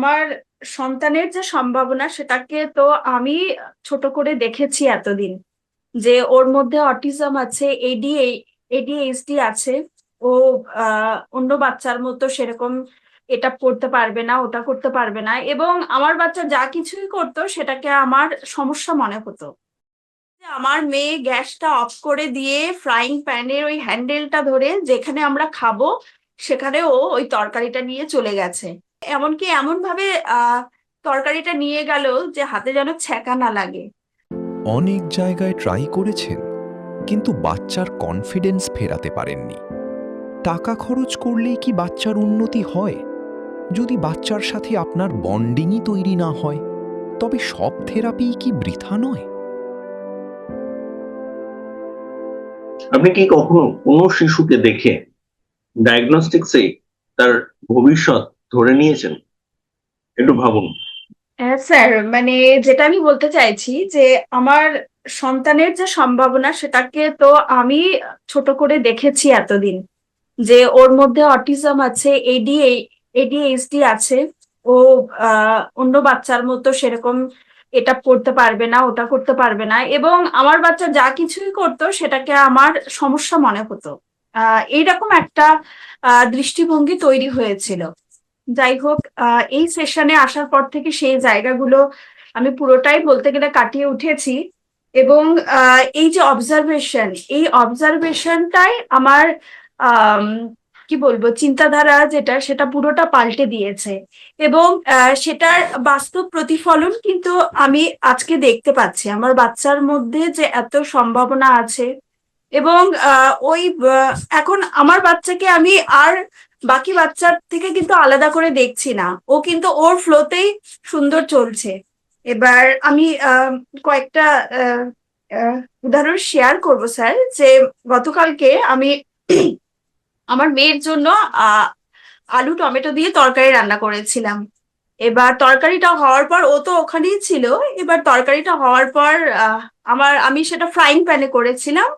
আমার সন্তানের যে সম্ভাবনা সেটাকে তো আমি ছোট করে দেখেছি এতদিন, যে ওর মধ্যে অটিজম আছে, এডিএইচডি আছে। ও অন্য বাচ্চার মতো সেরকম এটা করতে পারবে না, ওটা করতে পারবে না, এবং আমার বাচ্চা যা কিছুই করতো সেটাকে আমার সমস্যা মনে হতো। যে আমার মেয়ে গ্যাসটা অফ করে দিয়ে ফ্রাইং প্যানের ওই হ্যান্ডেলটা ধরে যেখানে আমরা খাবো সেখানে ও ওই তরকারিটা নিয়ে চলে গেছে। এমনকি এমন ভাবে তরকারিটা নিয়ে গেল যে হাতে যেন ছ্যাঁকা না লাগে। অনেক জায়গায় ট্রাই করেছেন, কিন্তু বাচ্চার কনফিডেন্স ফেরাতে পারেননি। টাকা খরচ করলেই কি বাচ্চার উন্নতি হয়? যদি বাচ্চার সাথে আপনার বন্ডিংই তৈরি না হয়, তবে সব থেরাপিই কি বৃথা নয়? আপনি কি কখনো কোনো শিশুকে দেখে ডায়াগনস্টিক্সে তার ভবিষ্যৎ ধরে নিয়েছেন? একটু ভাবুন। হ্যাঁ স্যার, মানে যেটা আমি বলতে চাইছি যে আমার সন্তানের যে সম্ভাবনা সেটাকে তো আমি ছোট করে দেখেছি এতদিন, যে ওর মধ্যে অটিজম আছে, এডিএইচডি আছে। ও অন্য বাচ্চার মতো সেরকম এটা করতে পারবে না, ওটা করতে পারবে না, এবং আমার বাচ্চা যা কিছুই করতো সেটাকে আমার সমস্যা মনে হতো। এইরকম একটা দৃষ্টিভঙ্গি তৈরি হয়েছিল। যাই হোক, এই সেশনে আসার পর থেকে সেই জায়গাগুলো আমি পুরোটাই বলতে গেলে কাটিয়ে উঠেছি। এবং এই যে অবজারভেশন, এই অবজারভেশনটাই আমার আম, কি বলবো, চিন্তাধারা যেটা সেটা পুরোটা পাল্টে দিয়েছে। এবং সেটার বাস্তব প্রতিফলন কিন্তু আমি আজকে দেখতে পাচ্ছি আমার বাচ্চার মধ্যে যে এত সম্ভাবনা আছে। এবং ওই এখন আমার বাচ্চাকে আমি আর বাকি বাচ্চার থেকে কিন্তু আলাদা করে দেখছি না, ও কিন্তু ওর ফ্লোতেই সুন্দর চলছে। এবার আমি কয়েকটা আহ, আহ, উদাহরণ শেয়ার করব স্যার। যে গতকালকে আমি আমার মেয়ের জন্য আহ আলু টমেটো দিয়ে তরকারি রান্না করেছিলাম। এবার তরকারিটা হওয়ার পর ও তো ওখানেই ছিল। এবার তরকারিটা হওয়ার পর আমি সেটা ফ্রাইং প্যানে করেছিলাম।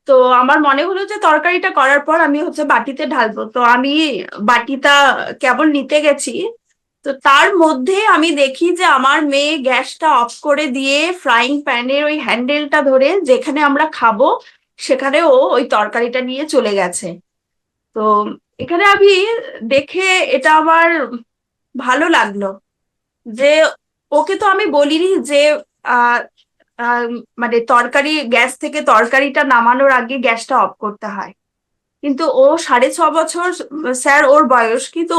তো আমার মনে হলো যে তরকারিটা করার পর আমি বাটিতে ঢালবো, তো আমি বাটিটা কেবল নিতে গেছি। তো তার মধ্যে আমি দেখি যে আমার মেয়ে গ্যাসটা অফ করে দিয়ে ফ্রাইং প্যানের ওই হ্যান্ডেলটা ধরে যেখানে আমরা খাবো সেখানে ও ওই তরকারিটা নিয়ে চলে গেছে। তো এখানে আমি দেখে এটা আমার ভালো লাগলো যে ওকে তো আমি বলিনি যে আহ আহ, মানে তরকারি গ্যাস থেকে তরকারিটা নামানোর আগে গ্যাসটা অফ করতে হয়। কিন্তু ও 6.5 বছর স্যার ওর বয়স, কিন্তু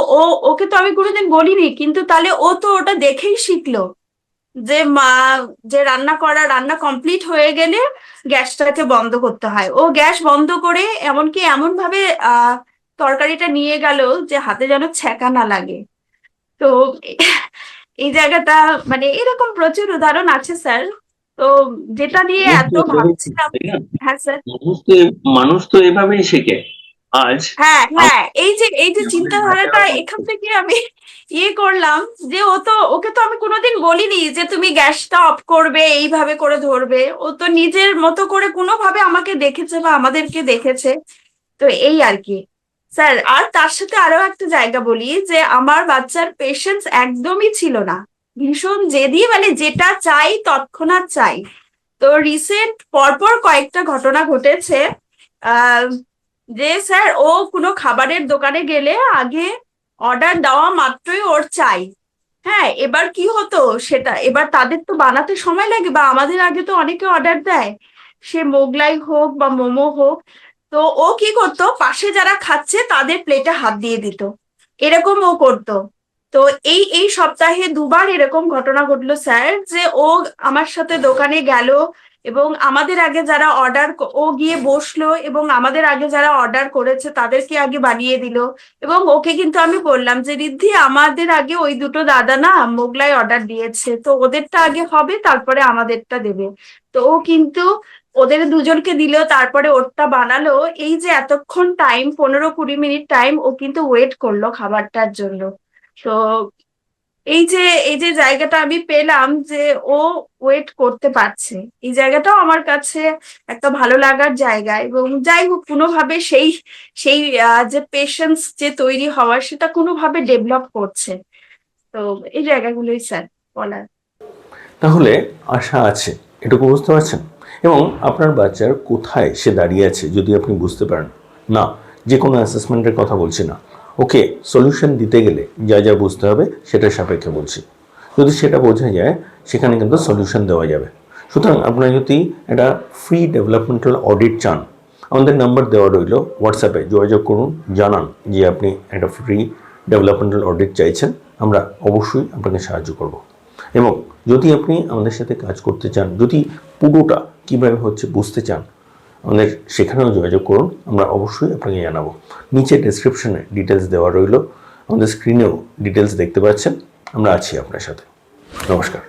ওকে তো আমি কোনোদিন বলিনি, কিন্তু তাহলে ও তো ওটা দেখেই শিখলো যে মা, যে রান্না কমপ্লিট হয়ে গেলে গ্যাসটাকে বন্ধ করতে হয়। ও গ্যাস বন্ধ করে এমনকি এমন ভাবে তরকারিটা নিয়ে গেল যে হাতে যেন ছ্যাঁকা না লাগে। তো এই জায়গাটা, মানে এরকম প্রচুর উদাহরণ আছে স্যার। তো যেটা নিয়ে মানুষ এত তো এভাবেই শেখে, ভাবছিলাম। তাই না? হ্যাঁ স্যার। মানুষ তো এভাবেই শেখে। আজ হ্যাঁ হ্যাঁ, এই যে আমাদের চিন্তাধারাটা বাচ্চারা এখান করছে। থেকে আমি করলাম যে ওকে তো আমি কোনোদিন বলিনি যে তুমি গ্যাসটা অফ করবে, এইভাবে করে ধরবে। ও তো নিজের মতো করে কোনোভাবে আমাকে দেখেছে বা আমাদেরকে দেখেছে। তো এই আর কি স্যার। আর তার সাথে আরো একটা জায়গা বলি যে আমার বাচ্চার পেশেন্স একদমই ছিল না। ভীষণ জেদি, মানে যেটা চাই তৎক্ষণাৎ চাই। তো রিসেন্ট পরপর কয়েকটা ঘটনা ঘটেছে। আহ যে স্যার ও কোনো খাবারের দোকানে গেলে আগে অর্ডার দেওয়া মাত্রই ওর চাই। হ্যাঁ, এবার কি হতো সেটা, এবার তাদের তো বানাতে সময় লাগে, বা আমাদের আগে তো অনেকে অর্ডার দেয়, সে মোগলাই হোক বা মোমো হোক। তো ও কি করতো, পাশে যারা খাচ্ছে তাদের প্লেটে হাত দিয়ে দিত, এরকম ও করতো। তো এই সপ্তাহে দুবার এরকম ঘটনা ঘটলো স্যার, যে ও আমার সাথে দোকানে গেল এবং আমাদের আগে যারা ও গিয়ে বসলো এবং আমাদের আগে যারা অর্ডার করেছে তাদেরকে আগে বানিয়ে দিল। এবং ওকে কিন্তু আমি বললাম যে রিদ্ধি, আমাদের আগে ওই দুটো দাদা না মোগলাই অর্ডার দিয়েছে, তো ওদেরটা আগে হবে তারপরে আমাদেরটা দেবে। তো ও কিন্তু ওদের দুজনকে দিল, তারপরে ওরটা বানালো। এই যে এতক্ষণ টাইম, 15-20 মিনিট টাইম ও কিন্তু ওয়েট করলো খাবারটার জন্য। তো এই যে জায়গাটা আমি পেলাম যে ও ওয়েট করতে পারছে, এই জায়গাটাও আমার কাছে একটা ভালো লাগার জায়গা। এবং যাই হোক, কোনোভাবে সেই সেই যে পেশেন্স যে তৈরি হওয়ার সেটা কোনোভাবে ডেভেলপ করছে। তো এই জায়গাগুলোই স্যার বলার। তাহলে আশা আছে, এটুকু বুঝতে পারছেন? এবং আপনার বাচ্চার কোথায় সে দাঁড়িয়ে আছে যদি আপনি বুঝতে পারেন, না যে কোনো অ্যাসেসমেন্টের কথা বলছি না, ওকে সলিউশন দিতে গেলে যা যা বুঝতে হবে সেটার সাপেক্ষে বলছি, যদি সেটা বোঝা যায় সেখানে কিন্তু সলিউশন দেওয়া যাবে। সুতরাং আপনারা যদি একটা ফ্রি ডেভেলপমেন্টাল অডিট চান, আমাদের নাম্বার দেওয়া রইল, হোয়াটসঅ্যাপে যোগাযোগ করুন, জানান যে আপনি একটা ফ্রি ডেভেলপমেন্টাল অডিট চাইছেন, আমরা অবশ্যই আপনাকে সাহায্য করব। এবং যদি আপনি আমাদের সাথে কাজ করতে চান, যদি পুরোটা কীভাবে হচ্ছে বুঝতে চান, আমাদের সেখানেও যোগাযোগ করুন, আমরা অবশ্যই আপনাকে জানাবো। নিচে ডেসক্রিপশনে ডিটেলস দেওয়া রইল, আমাদের স্ক্রিনেও ডিটেলস দেখতে পাচ্ছেন, আমরা আছি আপনার সাথে। নমস্কার।